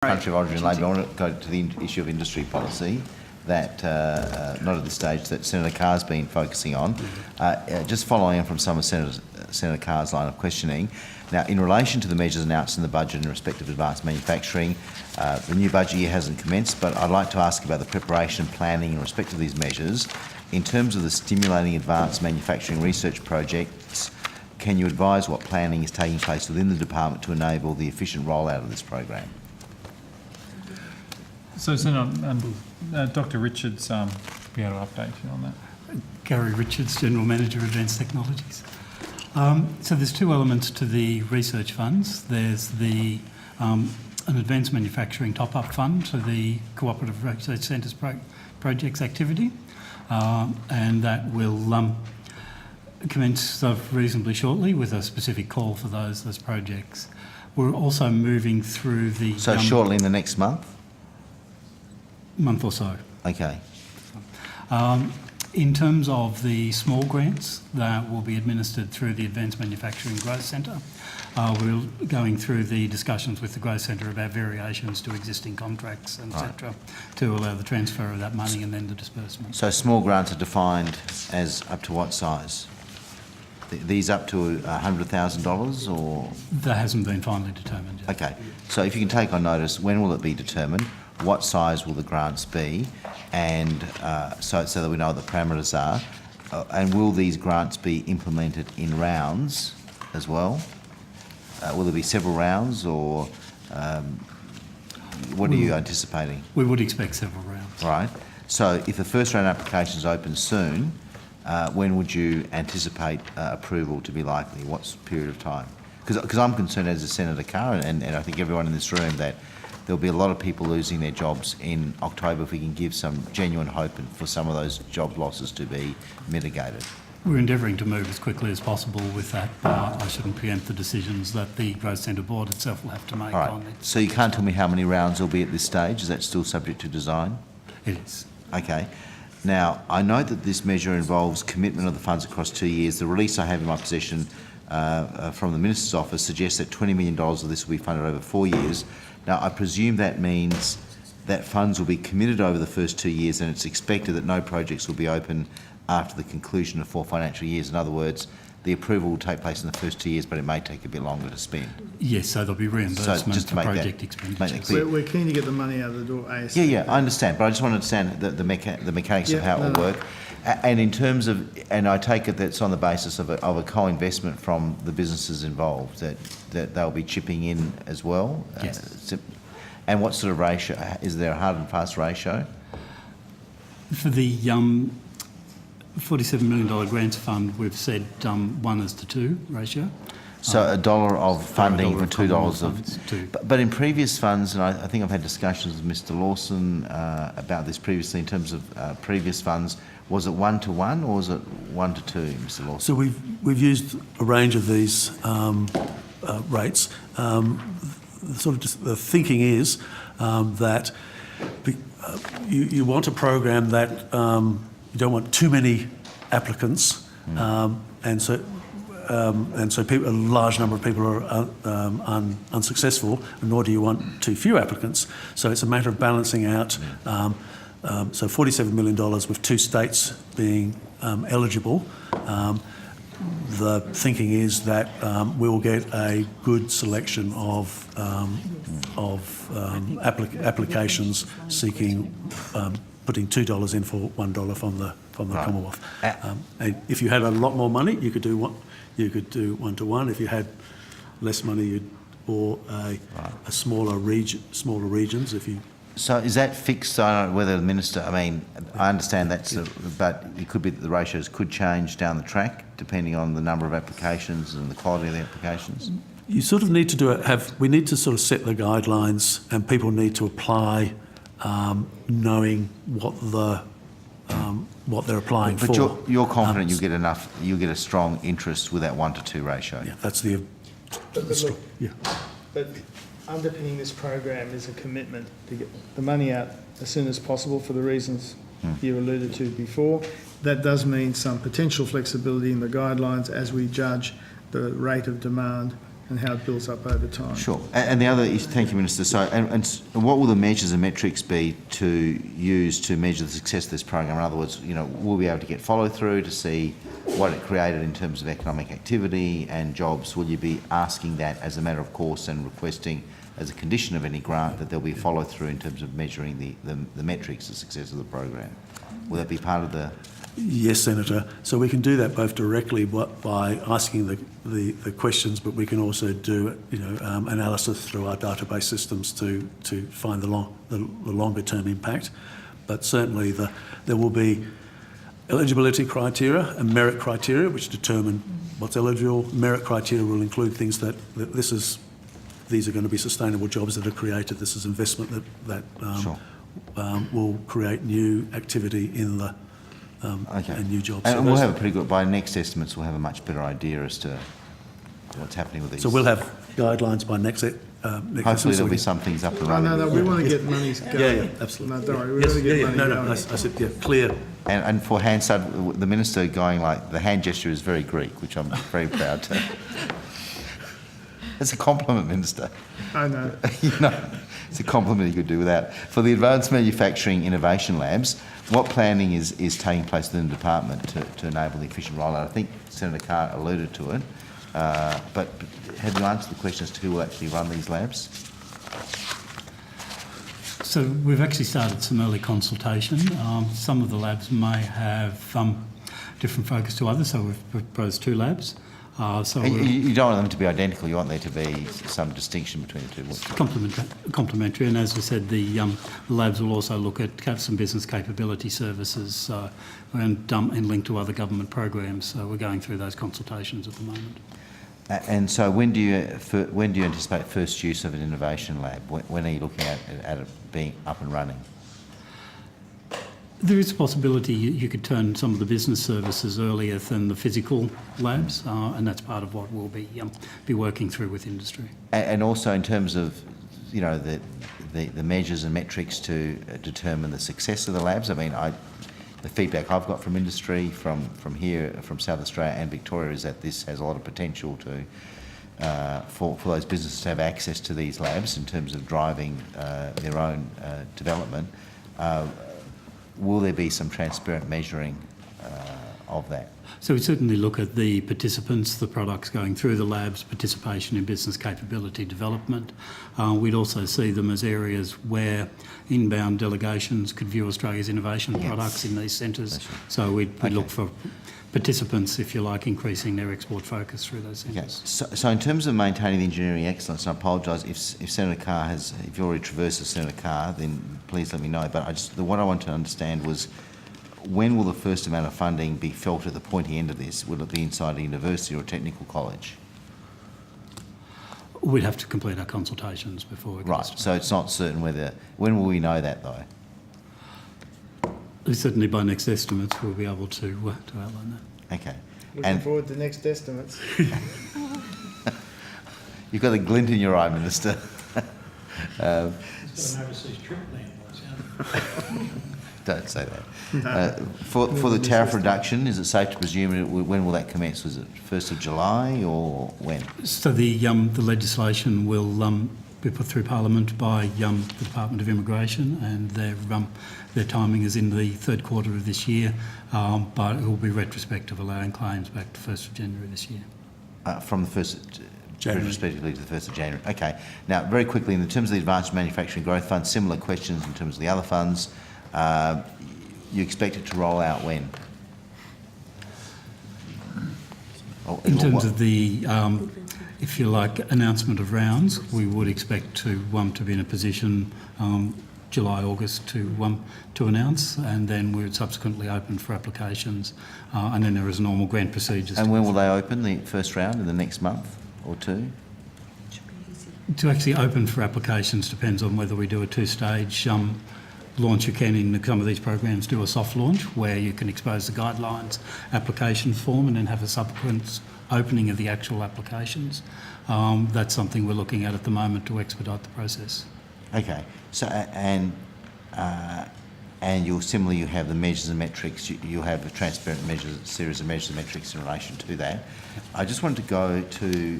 Country of origin and labour. I want to go to the issue of industry policy that, not at this stage, that Senator Carr's been focusing on. Just following on from some of Senator Carr's line of questioning, now in relation to the measures announced in the budget in respect of advanced manufacturing, the new budget year hasn't commenced, but I'd like to ask about the preparation and planning in respect of these measures. In terms of the stimulating advanced manufacturing research projects, can you advise what planning is taking place within the department to enable the efficient rollout of this program? So, Dr. Richards be able to update you on that. Gary Richards, General Manager, Advanced Technologies. So there's two elements to the research funds. There's the an advanced manufacturing top-up fund to the Cooperative Research Centres projects activity, and that will commence reasonably shortly with a specific call for those projects. We're also moving through the... So shortly in the next month? Month or so. Okay. In terms of the small grants that will be administered through the Advanced Manufacturing Growth Centre, we're going through the discussions with the Growth Centre about variations to existing contracts, etc., to allow the transfer of that money and then the disbursement. So small grants are defined as up to what size? These up to $100,000 or...? That hasn't been finally determined yet. Okay. So if you can take on notice, when will it be determined? What size will the grants be, and so that we know what the parameters are, and will these grants be implemented in rounds as well? Will there be several rounds, or what are you anticipating? We would expect several rounds. Right. So if the first round applications open soon, when would you anticipate approval to be likely? What's the period of time? Because I'm concerned as a Senator Carr, and I think everyone in this room, that there'll be a lot of people losing their jobs in October if we can give some genuine hope and for some of those job losses to be mitigated. We're endeavouring to move as quickly as possible with that. I shouldn't preempt the decisions that the Growth Centre Board itself will have to make on it. So you can't tell me how many rounds there'll be at this stage? Is that still subject to design? It is. Okay. Now, I know that this measure involves commitment of the funds across 2 years. The release I have in my possession from the Minister's office suggests that $20 million of this will be funded over 4 years. Now, I presume that means that funds will be committed over the first 2 years, and it's expected that no projects will be open after the conclusion of 4 financial years. In other words, the approval will take place in the first 2 years, but it may take a bit longer to spend. Yes, so there'll be reimbursement for project expenditures. We're keen to get the money out of the door ASAP. Yeah, I understand, but I just want to understand the mechanics of how it will work. And in terms of, and I take it that's on the basis of a co-investment from the businesses involved, that they'll be chipping in as well? Yes. And what sort of ratio? Is there a hard and fast ratio? For the $47 million grants fund, we've said 1:2 ratio. So $1 of funding for $2 of... But in previous funds, and I think I've had discussions with Mr Lawson about this previously, in terms of previous funds, was it 1:1 or was it 1:2, Mr Lawson? So we've used a range of these rates. The thinking is that you want a program that you don't want too many applicants, and so a large number of people are unsuccessful, nor do you want too few applicants. So it's a matter of balancing out. So $47 million with 2 states being eligible. The thinking is that we'll get a good selection of applications seeking putting $2 in for $1 from the Commonwealth. And if you had a lot more money, you could do 1:1. If you had less money, or a smaller regions. If you. So is that fixed? I don't know whether the Minister, I mean, I understand that's, but it could be that the ratios could change down the track depending on the number of applications and the quality of the applications? You sort of need to do it, we need to sort of set the guidelines, and people need to apply knowing what they're applying for. But you're confident you'll get a strong interest with that 1:2 ratio? Yeah, that's the... But underpinning this program is a commitment to get the money out as soon as possible for the reasons you alluded to before. That does mean some potential flexibility in the guidelines as we judge the rate of demand and how it builds up over time. Sure. And the other is, thank you, Minister. So, and what will the measures and metrics be to use to measure the success of this program? In other words, you know, we'll be able to get follow through to see what it created in terms of economic activity and jobs. Will you be asking that as a matter of course and requesting as a condition of any grant that there'll be follow through in terms of measuring the metrics, the success of the program? Will that be part of the... Yes, Senator. So we can do that both directly by asking the questions, but we can also do analysis through our database systems to find the longer term impact. But certainly there will be eligibility criteria and merit criteria which determine what's eligible. Merit criteria will include things that these are going to be sustainable jobs that are created. This is investment that Sure. Will create new activity in the and new jobs. And we'll have a pretty good, by next estimates, we'll have a much better idea as to what's happening with these. So we'll have guidelines by next Hopefully there'll be some things up and running. No, we want to get monies going. Yeah, absolutely. No, don't worry, we want to get money going. I said, yeah, clear. And for Hansard, the Minister going like, the hand gesture is very Greek, which I'm very proud to. It's a compliment, Minister. I know. You know, it's a compliment you could do without. For the Advanced Manufacturing Innovation Labs, what planning is taking place within the department to enable the efficient rollout? I think Senator Carr alluded to it, but have you answered the question as to who will actually run these labs? So we've actually started some early consultation. Some of the labs may have different focus to others, so we've proposed 2 labs. You don't want them to be identical, you want there to be some distinction between the two. Complementary, and as we said, the labs will also look at some business capability services and linked to other government programs. So we're going through those consultations at the moment. And so when do you anticipate first use of an innovation lab? When are you looking at it being up and running? There is a possibility you could turn some of the business services earlier than the physical labs, and that's part of what we'll be working through with industry. And also in terms of, you know, the measures and metrics to determine the success of the labs. I mean, the feedback I've got from industry, from here, from South Australia and Victoria, is that this has a lot of potential to for those businesses to have access to these labs in terms of driving their own development. Will there be some transparent measuring of that? So we certainly look at the participants, the products going through the labs, participation in business capability development. We'd also see them as areas where inbound delegations could view Australia's innovation products in these centres. So we'd look for participants, if you like, increasing their export focus through those centres. Okay. So in terms of maintaining the engineering excellence, and I apologise if Senator Carr if you already traversed Senator Carr, then please let me know. But what I want to understand was, when will the first amount of funding be felt at the pointy end of this? Will it be inside a university or a technical college? We'd have to complete our consultations before we Right, so it's not certain whether... When will we know that, though? Certainly by next estimates we'll be able to outline that. Okay. Looking forward to next estimates. You've got a glint in your eye, Minister. An overseas trip plan was, Don't say that. For the tariff reduction, is it safe to presume, when will that commence? Was it 1st of July or when? So the legislation will be put through Parliament by the Department of Immigration, and their timing is in the 3rd quarter of this year, but it will be retrospective, allowing claims back to 1st of January this year. From the 1st of January. Retrospectively to the 1st of January. Okay. Now, very quickly, in terms of the Advanced Manufacturing Growth Fund, similar questions in terms of the other funds. You expect it to roll out when? In terms of the, if you like, announcement of rounds, we would expect to be in a position July, August to announce, and then we would subsequently open for applications, and then there is normal grant procedures. And when will they open, the first round, in the next month or two? To actually open for applications depends on whether we do a 2-stage launch. You can, in some of these programs, do a soft launch where you can expose the guidelines, application form, and then have a subsequent opening of the actual applications. That's something we're looking at the moment to expedite the process. Okay. So and you'll similarly, you have the measures and metrics. You have a transparent series of measures and metrics in relation to that. I just wanted to go to